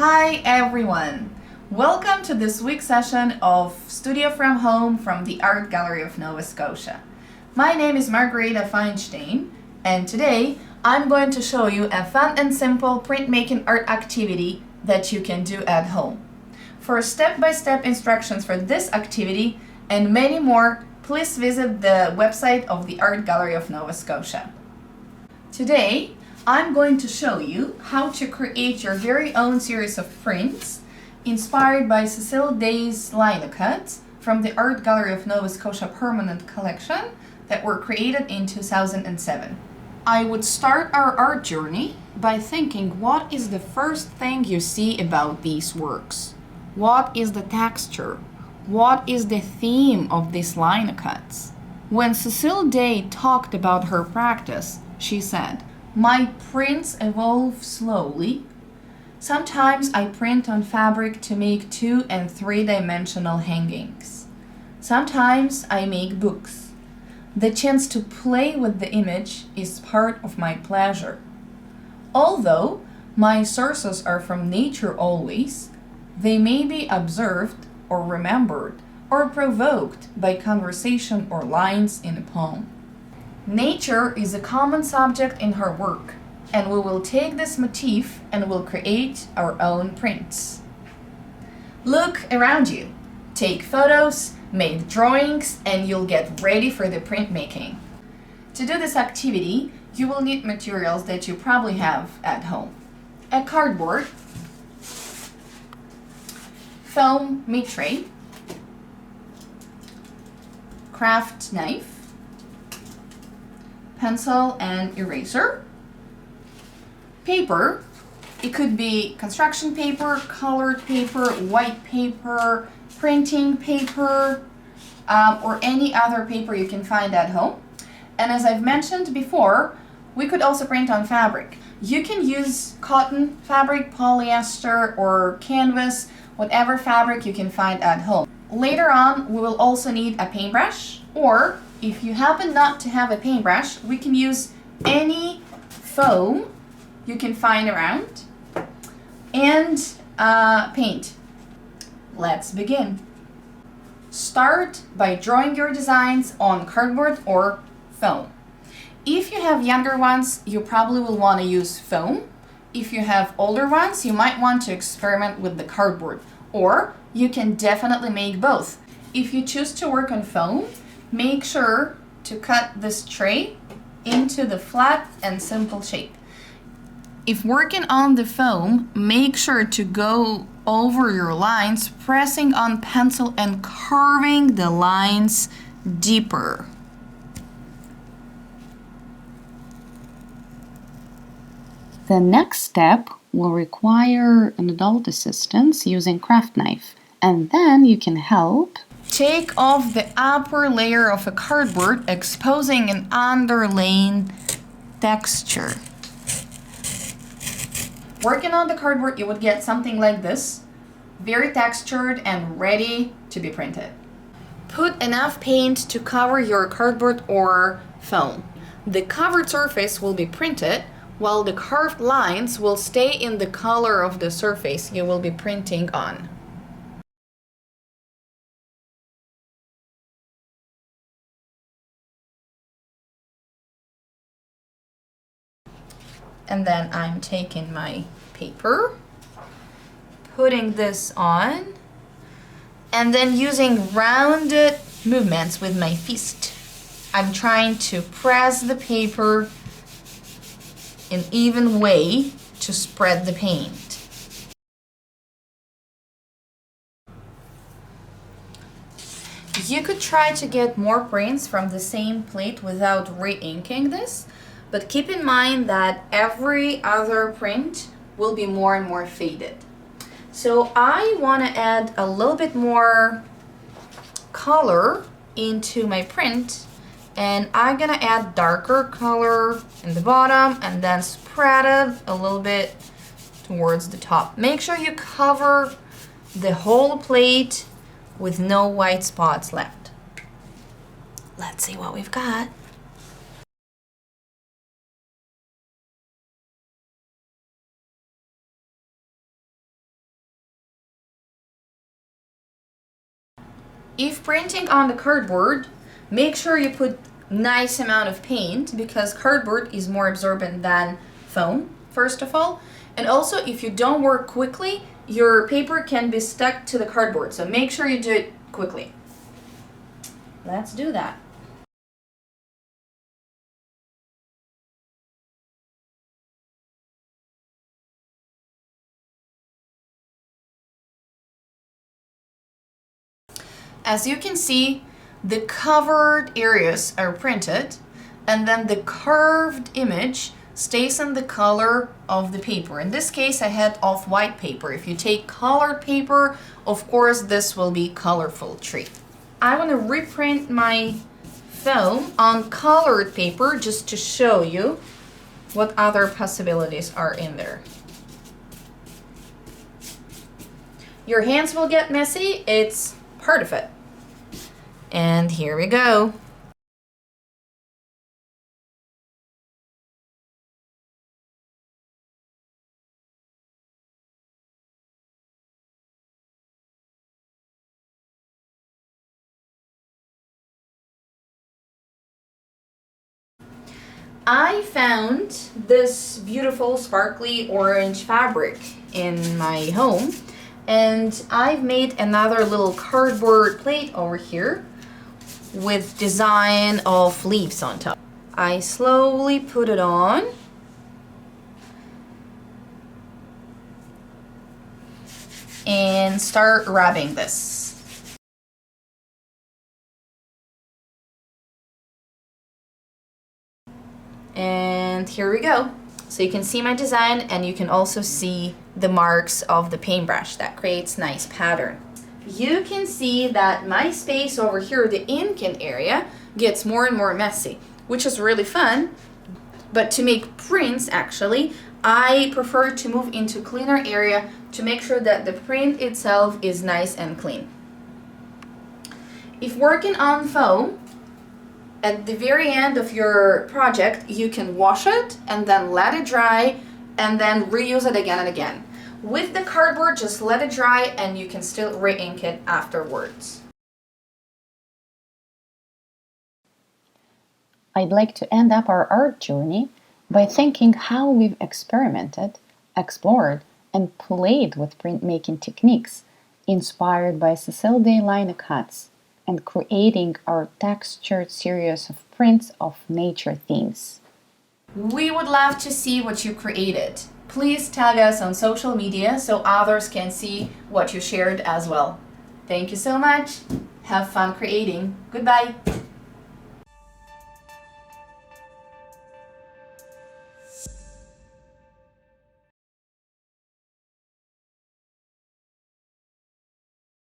Hi everyone! Welcome to this week's session of Studio from Home from the Art Gallery of Nova Scotia. My name is Margareta Feinstein, and today I'm going to show you a fun and simple printmaking art activity that you can do at home. For step-by-step instructions for this activity and many more, please visit the website of the Art Gallery of Nova Scotia. Today, I'm going to show you how to create your very own series of prints inspired by Cecil Day's linocuts from the Art Gallery of Nova Scotia permanent collection that were created in 2007. I would start our art journey by thinking, what is the first thing you see about these works? What is the texture? What is the theme of these linocuts? When Cecil Day talked about her practice, she said, "My prints evolve slowly. Sometimes I print on fabric to make 2- and 3-dimensional hangings. Sometimes I make books. The chance to play with the image is part of my pleasure. Although my sources are from nature always, they may be observed or remembered or provoked by conversation or lines in a poem." Nature is a common subject in her work, and we will take this motif and will create our own prints. Look around you, take photos, make drawings, and you'll get ready for the printmaking. To do this activity, you will need materials that you probably have at home. A cardboard, foam meat tray, craft knife, pencil and eraser, paper. It could be construction paper, colored paper, white paper, printing paper, or any other paper you can find at home. And as I've mentioned before, we could also print on fabric. You can use cotton fabric, polyester, or canvas, whatever fabric you can find at home. Later on, we will also need a paintbrush, or if you happen not to have a paintbrush, we can use any foam you can find around and paint. Let's begin. Start by drawing your designs on cardboard or foam. If you have younger ones, you probably will want to use foam. If you have older ones, you might want to experiment with the cardboard, or you can definitely make both. If you choose to work on foam, make sure to cut this tray into the flat and simple shape. If working on the foam, make sure to go over your lines, pressing on pencil and carving the lines deeper. The next step will require an adult assistance using craft knife, and then you can help take off the upper layer of a cardboard, exposing an underlaying texture. Working on the cardboard, you would get something like this, very textured and ready to be printed. Put enough paint to cover your cardboard or foam. The covered surface will be printed, while the carved lines will stay in the color of the surface you will be printing on. And then I'm taking my paper, putting this on, and then using rounded movements with my fist. I'm trying to press the paper in an even way to spread the paint. You could try to get more prints from the same plate without re-inking this, but keep in mind that every other print will be more and more faded. So I want to add a little bit more color into my print, and I'm gonna add darker color in the bottom and then spread it a little bit towards the top. Make sure you cover the whole plate with no white spots left. Let's see what we've got. If printing on the cardboard, make sure you put nice amount of paint because cardboard is more absorbent than foam, first of all. And also, if you don't work quickly, your paper can be stuck to the cardboard. So make sure you do it quickly. Let's do that. As you can see, the covered areas are printed, and then the curved image stays in the color of the paper. In this case, I had off-white paper. If you take colored paper, of course, this will be colorful tree. I want to reprint my foam on colored paper just to show you what other possibilities are in there. Your hands will get messy, it's part of it. And here we go. I found this beautiful sparkly orange fabric in my home, and I've made another little cardboard plate over here with design of leaves on top. I slowly put it on. And start rubbing this. And here we go. So you can see my design, and you can also see the marks of the paintbrush that creates nice pattern. You can see that my space over here, the inking area, gets more and more messy, which is really fun. But to make prints, actually, I prefer to move into cleaner area to make sure that the print itself is nice and clean. If working on foam, at the very end of your project, you can wash it and then let it dry and then reuse it again and again. With the cardboard, just let it dry and you can still re-ink it afterwards. I'd like to end up our art journey by thinking how we've experimented, explored, and played with printmaking techniques inspired by Cecil linocuts and creating our textured series of prints of nature themes. We would love to see what you created. Please tag us on social media so others can see what you shared as well. Thank you so much. Have fun creating. Goodbye.